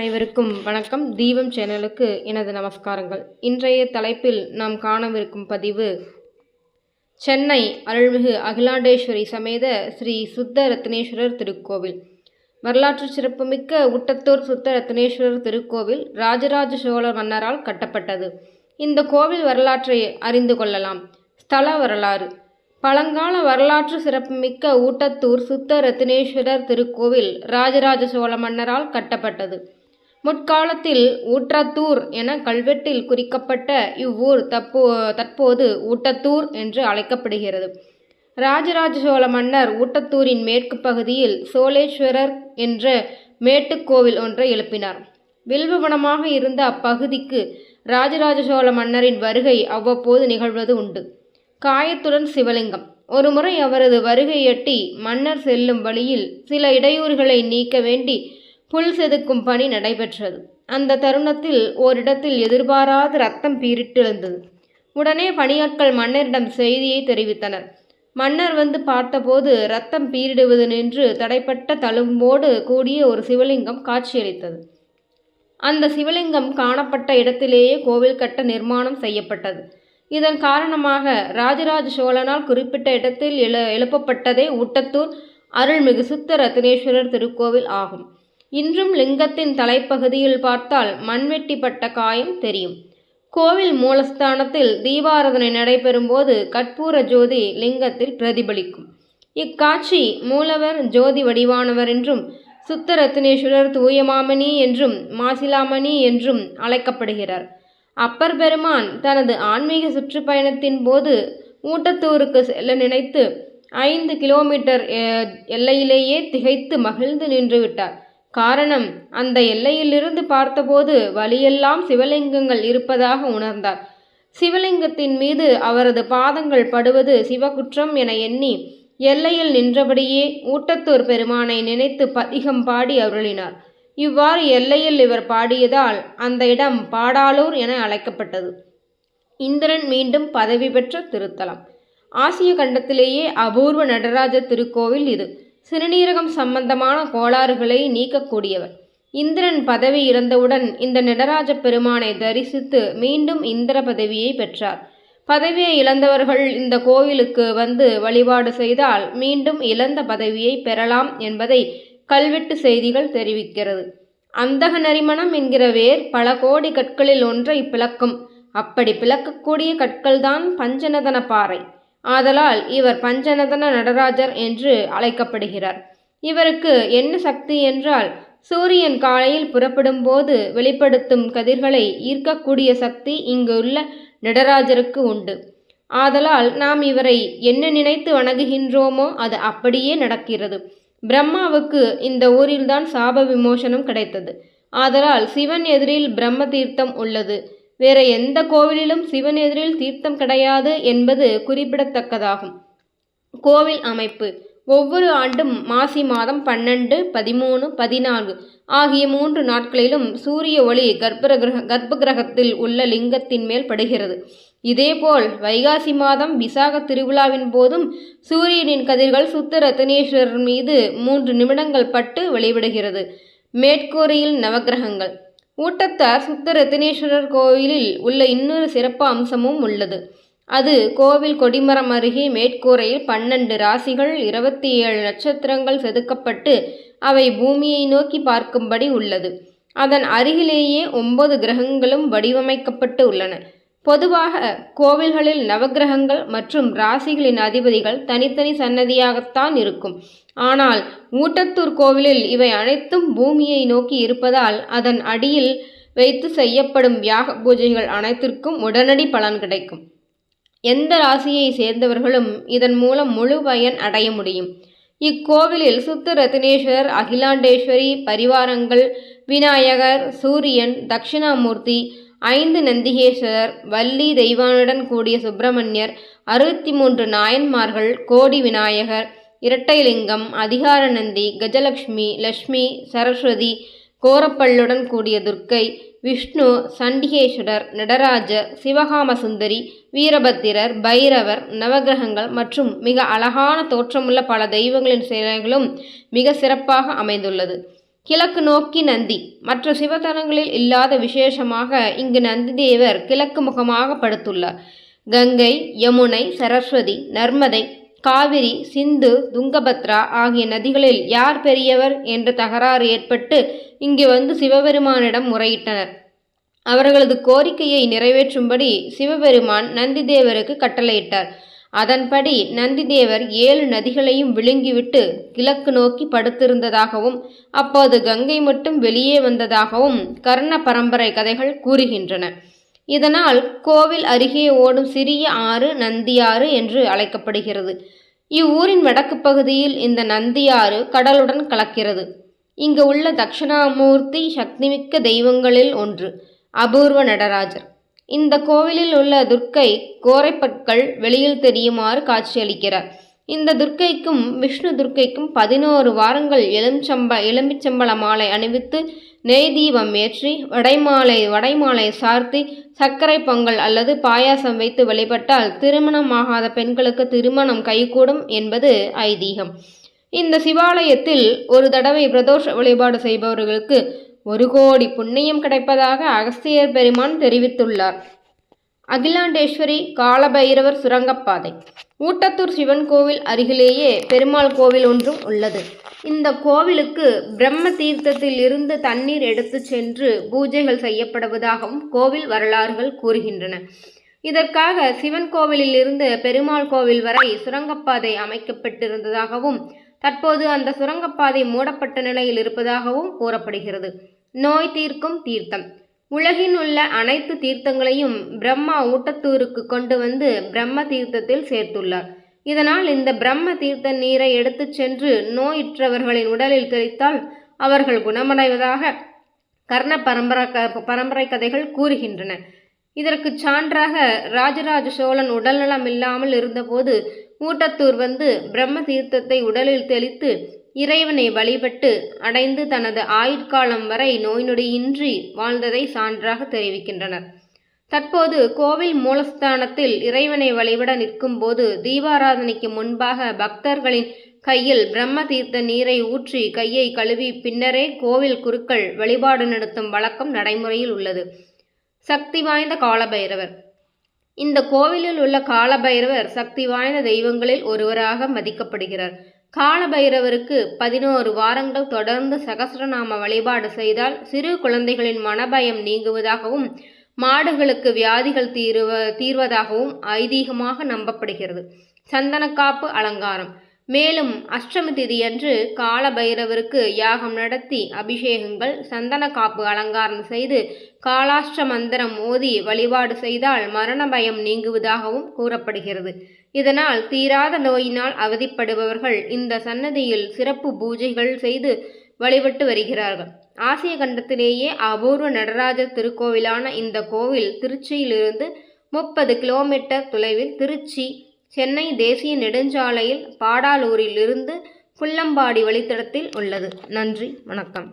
அனைவருக்கும் வணக்கம். தீபம் சேனலுக்கு எனது நமஸ்காரங்கள். இன்றைய தலைப்பில் நாம் காணவிருக்கும் பதிவு சென்னை அருள்மிகு அகிலாண்டேஸ்வரி சமேத ஸ்ரீ சுத்த ரத்னேஸ்வரர் திருக்கோவில். வரலாற்று சிறப்புமிக்க ஊட்டத்தூர் சுத்த ரத்னேஸ்வரர் திருக்கோவில் ராஜராஜ சோழ மன்னரால் கட்டப்பட்டது. இந்த கோவில் வரலாற்றை அறிந்து கொள்ளலாம். ஸ்தல வரலாறு. பழங்கால வரலாற்று சிறப்புமிக்க ஊட்டத்தூர் சுத்த ரத்னேஸ்வரர் திருக்கோவில் ராஜராஜ சோழ மன்னரால் கட்டப்பட்டது. முற்காலத்தில் ஊற்றத்தூர் என கல்வெட்டில் குறிக்கப்பட்ட இவ்வூர் தற்போது ஊட்டத்தூர் என்று அழைக்கப்படுகிறது. ராஜராஜ சோழ மன்னர் ஊட்டத்தூரின் மேற்கு பகுதியில் சோழேஸ்வரர் என்ற மேட்டுக்கோவில் ஒன்றை எழுப்பினார். வில்வவனமாக இருந்த அப்பகுதிக்கு ராஜராஜ சோழ மன்னரின் வருகை அவ்வப்போது நிகழ்வது உண்டு. காயத்துடன் சிவலிங்கம். ஒருமுறை அவரது வருகையொட்டி மன்னர் செல்லும் வழியில் சில இடையூறுகளை நீக்க வேண்டி புல் செதுக்கும் பணி நடைபெற்றது. அந்த தருணத்தில் ஓரிடத்தில் எதிர்பாராத ரத்தம் பீரிட்டெழுந்தது. உடனே பணியாட்கள் மன்னரிடம் செய்தியை தெரிவித்தனர். மன்னர் வந்து பார்த்தபோது ரத்தம் பீரிடுவது நின்று தடைப்பட்ட தழும்போடு கூடிய ஒரு சிவலிங்கம் காட்சியளித்தது. அந்த சிவலிங்கம் காணப்பட்ட இடத்திலேயே கோவில் கட்ட நிர்மாணம் செய்யப்பட்டது. இதன் காரணமாக ராஜராஜ சோழனால் குறிப்பிட்ட இடத்தில் எழுப்பப்பட்டதே ஊட்டத்தூர் அருள்மிகு சுத்த ரத்னேஸ்வரர் திருக்கோவில் ஆகும். இன்றும் லிங்கத்தின் தலைப்பகுதியில் பார்த்தால் மண்வெட்டிப்பட்ட காயம் தெரியும். கோவில் மூலஸ்தானத்தில் தீபாராதனை நடைபெறும் போது கற்பூர ஜோதி லிங்கத்தில் பிரதிபலிக்கும். இக்காட்சி மூலவர் ஜோதி வடிவானவர் என்றும் சுத்த ரத்னேஸ்வரர் தூயமாமணி என்றும் மாசிலாமணி என்றும் அழைக்கப்படுகிறார். அப்பர் பெருமான் தனது ஆன்மீக சுற்றுப்பயணத்தின் போது ஊட்டத்தூருக்கு செல்ல நினைத்து 5 கிலோமீட்டர் எல்லையிலேயே திகைத்து மகிழ்ந்து நின்று விட்டார். காரணம், அந்த எல்லையிலிருந்து பார்த்தபோது வழியெல்லாம் சிவலிங்கங்கள் இருப்பதாக உணர்ந்தார். சிவலிங்கத்தின் மீது அவரது பாதங்கள் படுவது சிவகுற்றம் என எண்ணி எல்லையில் நின்றபடியே ஊட்டத்தூர் பெருமானை நினைத்து பதிகம் பாடி அருளினார். இவ்வாறு எல்லையில் இவர் பாடியதால் அந்த இடம் பாடாலூர் என அழைக்கப்பட்டது. இந்திரன் மீண்டும் பதவி பெற்ற திருத்தலம். ஆசிய கண்டத்திலேயே அபூர்வ நடராஜ திருக்கோவில் இது. சிறுநீரகம் சம்பந்தமான கோளாறுகளை நீக்கக்கூடியவர். இந்திரன் பதவி இழந்தவுடன் இந்த நடராஜ பெருமானை தரிசித்து மீண்டும் இந்திர பதவியை பெற்றார். பதவியை இழந்தவர்கள் இந்த கோவிலுக்கு வந்து வழிபாடு செய்தால் மீண்டும் இழந்த பதவியை பெறலாம் என்பதை கல்வெட்டு செய்திகள் தெரிவிக்கிறது. அந்தக நரிமணம் என்கிற வேர் பல கோடி கற்களில் ஒன்றை பிளக்கும். அப்படி பிளக்கக்கூடிய கற்கள்தான் பஞ்சநதன பாறை. ஆதலால் இவர் பஞ்சநதன நடராஜர் என்று அழைக்கப்படுகிறார். இவருக்கு என்ன சக்தி என்றால், சூரியன் காலையில் புறப்படும் போது வெளிப்படுத்தும் கதிர்களை ஈர்க்கக்கூடிய சக்தி இங்குள்ள நடராஜருக்கு உண்டு. ஆதலால் நாம் இவரை என்ன நினைத்து வணங்குகின்றோமோ அது அப்படியே நடக்கிறது. பிரம்மாவுக்கு இந்த ஊரில்தான் சாப விமோசனம் கிடைத்தது. ஆதலால் சிவன் எதிரில் பிரம்ம தீர்த்தம் உள்ளது. வேற எந்த கோவிலிலும் சிவன் எதிரில் தீர்த்தம் கிடையாது என்பது குறிப்பிடத்தக்கதாகும். கோவில் அமைப்பு. ஒவ்வொரு ஆண்டும் மாசி மாதம் 12, 13, 14 ஆகிய 3 நாட்களிலும் சூரிய ஒளி கர்ப்ப கிரகத்தில் உள்ள லிங்கத்தின் மேல் படுகிறது. இதேபோல் வைகாசி மாதம் விசாக திருவிழாவின் போதும் சூரியனின் கதிர்கள் சுத்த ரத்னேஸ்வரர் மீது 3 நிமிடங்கள் பட்டு வெளிவிடுகிறது. மேற்கூரையில் நவக்கிரகங்கள். ஊட்டத்தார் சுத்த ரத்னேஸ்வரர் கோவிலில் உள்ள இன்னொரு சிறப்பு அம்சமும் உள்ளது. அது கோவில் கொடிமரம் அருகே மேற்கூரையில் 12 ராசிகள் 27 நட்சத்திரங்கள் செதுக்கப்பட்டு அவை பூமியை நோக்கி பார்க்கும்படி உள்ளது. அதன் அருகிலேயே 9 கிரகங்களும் வடிவமைக்கப்பட்டு உள்ளன. பொதுவாக கோவில்களில் நவக்கிரகங்கள் மற்றும் ராசிகளின் அதிபதிகள் தனித்தனி சன்னதியாகத்தான் இருக்கும். ஆனால் ஊட்டத்தூர் கோவிலில் இவை அனைத்தும் பூமியை நோக்கி இருப்பதால் அதன் அடியில் வைத்து செய்யப்படும் யாக பூஜைகள் அனைத்திற்கும் உடனடி பலன் கிடைக்கும். எந்த ராசியை சேர்ந்தவர்களும் இதன் மூலம் முழு பயன் அடைய முடியும். இக்கோவிலில் சுத்த ரத்னேஸ்வரர், அகிலாண்டேஸ்வரி பரிவாரங்கள், விநாயகர், சூரியன், தட்சிணாமூர்த்தி, 5 நந்திகேஸ்வரர், வள்ளி தெய்வானுடன் கூடிய சுப்பிரமணியர், 63 நாயன்மார்கள், கோடி விநாயகர், இரட்டைலிங்கம், அதிகார நந்தி, கஜலட்சுமி, லட்சுமி, சரஸ்வதி, கோரப்பல்லுடன் கூடிய துர்க்கை, விஷ்ணு, சண்டிகேஸ்வரர், நடராஜர், சிவகாம சுந்தரி, வீரபத்திரர், பைரவர், நவகிரகங்கள் மற்றும் மிக அழகான தோற்றமுள்ள பல தெய்வங்களின் சிலைகளும் மிக சிறப்பாக அமைந்துள்ளது. கிழக்கு நோக்கி நந்தி. மற்ற சிவத்தலங்களில் இல்லாத விசேஷமாக இங்கு நந்திதேவர் கிழக்கு முகமாக படுத்துள்ளார். கங்கை, யமுனை, சரஸ்வதி, நர்மதை, காவிரி, சிந்து, துங்கபத்ரா ஆகிய நதிகளில் யார் பெரியவர் என்ற தகராறு ஏற்பட்டு இங்கு வந்து சிவபெருமானிடம் முறையிட்டனர். அவர்களது கோரிக்கையை நிறைவேற்றும்படி சிவபெருமான் நந்திதேவருக்கு கட்டளையிட்டார். அதன்படி நந்திதேவர் 7 நதிகளையும் விழுங்கிவிட்டு கிழக்கு நோக்கி படுத்திருந்ததாகவும் அப்போது கங்கை மட்டும் வெளியே வந்ததாகவும் கர்ண பரம்பரை கதைகள் கூறுகின்றன. இதனால் கோவில் அருகே ஓடும் சிறிய ஆறு நந்தியாறு என்று அழைக்கப்படுகிறது. இவ்வூரின் வடக்கு பகுதியில் இந்த நந்தியாறு கடலுடன் கலக்கிறது. இங்கு உள்ள தட்சிணாமூர்த்தி சக்திமிக்க தெய்வங்களில் ஒன்று அபூர்வ நடராஜர். இந்த கோவிலில் உள்ள துர்க்கை கோரைப்பற்கள் வெளியில் தெரியுமாறு காட்சியளிக்கிறார். இந்த துர்க்கைக்கும் விஷ்ணு துர்க்கைக்கும் 11 வாரங்கள் எலும்பிச்சம்பள மாலை அணிவித்து நெய் தீபம் ஏற்றி வடைமாலை சார்த்தி சர்க்கரை பொங்கல் அல்லது பாயாசம் வைத்து வழிபட்டால் திருமணமாகாத பெண்களுக்கு திருமணம் கைகூடும் என்பது ஐதீகம். இந்த சிவாலயத்தில் ஒரு தடவை பிரதோஷ வழிபாடு செய்பவர்களுக்கு 1 கோடி புண்ணியம் கிடைப்பதாக அகஸ்தியர் பெருமான் தெரிவித்துள்ளார். அகிலாண்டேஸ்வரி காலபைரவர் சுரங்கப்பாதை. ஊட்டத்தூர் சிவன் கோவில் அருகிலேயே பெருமாள் கோவில் ஒன்றும் உள்ளது. இந்த கோவிலுக்கு பிரம்ம தீர்த்தத்தில் இருந்து தண்ணீர் எடுத்து சென்று பூஜைகள் செய்யப்படுவதாகவும் கோவில் வரலாறுகள் கூறுகின்றன. இதற்காக சிவன் கோவிலில் இருந்து பெருமாள் கோவில் வரை சுரங்கப்பாதை அமைக்கப்பட்டிருந்ததாகவும் தற்போது அந்த சுரங்கப்பாதை மூடப்பட்ட நிலையில் இருப்பதாகவும் கூறப்படுகிறது. நோய் தீர்க்கும் தீர்த்தம். உலகின் உள்ள அனைத்து தீர்த்தங்களையும் பிரம்மா ஊட்டத்தூருக்கு கொண்டு வந்து பிரம்ம தீர்த்தத்தில் சேர்த்துள்ளார். இதனால் இந்த பிரம்ம தீர்த்த நீரை எடுத்து சென்று நோயுற்றவர்களின் உடலில் தெளித்தால் அவர்கள் குணமடைவதாக கர்ண பரம்பரை கதைகள் கூறுகின்றன. இதற்கு சான்றாக ராஜராஜ சோழன் உடல்நலம் இல்லாமல் இருந்தபோது ஊட்டத்தூர் வந்து பிரம்ம தீர்த்தத்தை உடலில் தெளித்து இறைவனை வழிபட்டு அடைந்து தனது ஆயுட்காலம் வரை நோய் நொடியின்றி வாழ்ந்ததை சான்றாக தெரிவிக்கின்றனர். தற்போது கோவில் மூலஸ்தானத்தில் இறைவனை வழிபட நிற்கும் போது தீபாராதனைக்கு முன்பாக பக்தர்களின் கையில் பிரம்ம தீர்த்த நீரை ஊற்றி கையை கழுவி பின்னரே கோவில் குருக்கள் வழிபாடு நடத்தும் வழக்கம் நடைமுறையில் உள்ளது. சக்தி வாய்ந்த காலபைரவர். இந்த கோவிலில் உள்ள காலபைரவர் சக்தி வாய்ந்த தெய்வங்களில் ஒருவராக மதிக்கப்படுகிறார். காலபைரவருக்கு 11 வாரங்கள் தொடர்ந்து சகஸ்ரநாம வழிபாடு செய்தால் சிறு குழந்தைகளின் மனபயம் நீங்குவதாகவும் மாடுகளுக்கு வியாதிகள் தீர்வதாகவும் ஐதீகமாக நம்பப்படுகிறது. சந்தனக்காப்பு அலங்காரம். மேலும் அஷ்டமி திதியன்று காலபைரவருக்கு யாகம் நடத்தி அபிஷேகங்கள் சந்தன காப்பு அலங்காரம் செய்து காலாஷ்ட மந்திரம் ஓதி வழிபாடு செய்தால் மரண பயம் நீங்குவதாகவும் கூறப்படுகிறது. இதனால் தீராத நோயினால் அவதிப்படுபவர்கள் இந்த சன்னதியில் சிறப்பு பூஜைகள் செய்து வழிபட்டு வருகிறார்கள். ஆசிய கண்டத்திலேயே அபூர்வ நடராஜர் திருக்கோவிலான இந்த கோவில் திருச்சியிலிருந்து 30 கிலோமீட்டர் தொலைவில் திருச்சி சென்னை தேசிய நெடுஞ்சாலையில் பாடாலூரில் இருந்து புல்லம்பாடி வழித்தடத்தில் உள்ளது. நன்றி, வணக்கம்.